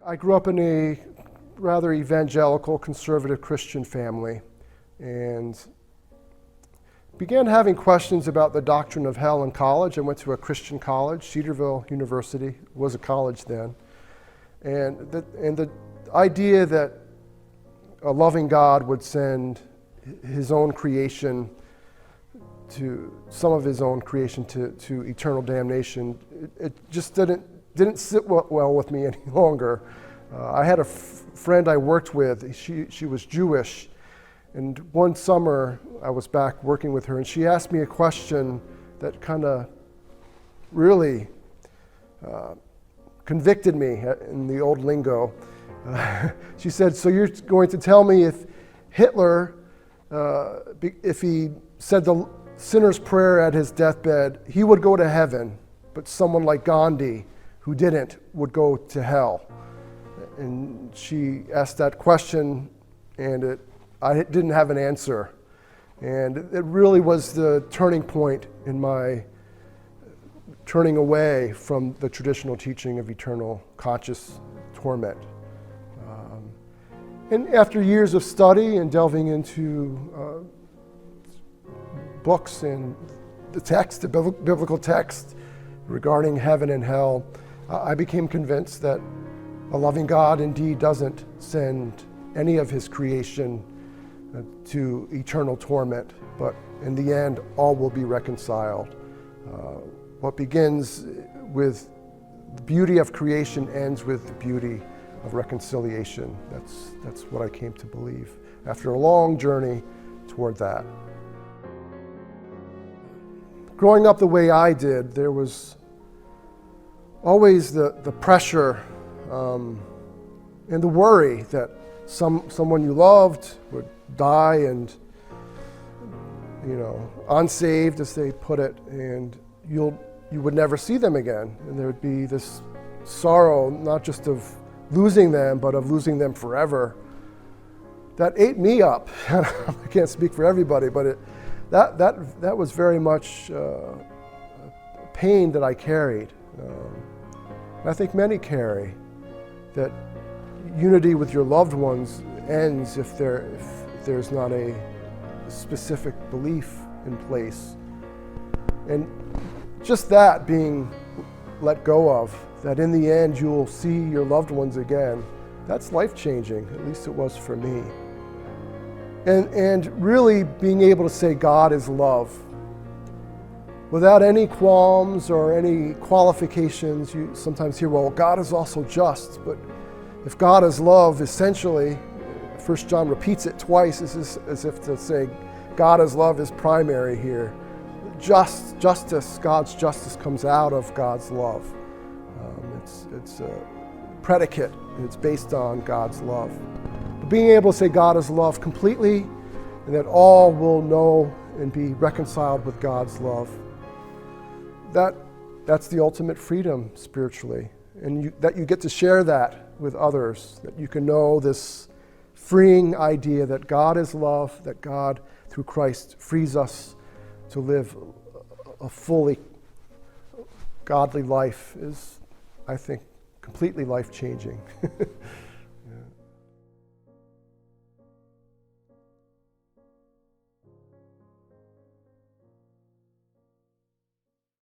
I grew up in a rather evangelical, conservative Christian family and began having questions about the doctrine of hell in college. I went to a Christian college, Cedarville University, was a college then. And the idea that a loving God would send his own creation some of his own creation to eternal damnation, it just didn't sit well with me any longer. I had a friend I worked with, she was Jewish, and one summer I was back working with her and she asked me a question that kind of really convicted me in the old lingo. She said, "So you're going to tell me if Hitler, if he said the sinner's prayer at his deathbed, he would go to heaven, but someone like Gandhi, who didn't, would go to hell?" And she asked that question, and I didn't have an answer. And it really was the turning point in my turning away from the traditional teaching of eternal conscious torment. And after years of study and delving into books and the text, the biblical text regarding heaven and hell, I became convinced that a loving God indeed doesn't send any of his creation to eternal torment, but in the end, all will be reconciled. What begins with the beauty of creation ends with the beauty of reconciliation. That's what I came to believe after a long journey toward that. Growing up the way I did, there was always the pressure and the worry that someone you loved would die and, unsaved, as they put it, and you would never see them again. And there would be this sorrow, not just of losing them, but of losing them forever. That ate me up. I can't speak for everybody, but that was very much pain that I carried. I think many carry, that unity with your loved ones ends if there's not a specific belief in place. And just that being let go of, that in the end you'll see your loved ones again, that's life-changing, at least it was for me. And really being able to say God is love, without any qualms or any qualifications. You sometimes hear, well, God is also just, but if God is love, essentially, 1 John repeats it twice as if to say God is love is primary here. Justice, God's justice comes out of God's love. It's a predicate, and it's based on God's love. But being able to say God is love completely, and that all will know and be reconciled with God's love, that's the ultimate freedom spiritually. And that you get to share that with others, that you can know this freeing idea that God is love, that God, through Christ, frees us to live a fully godly life is, I think, completely life-changing.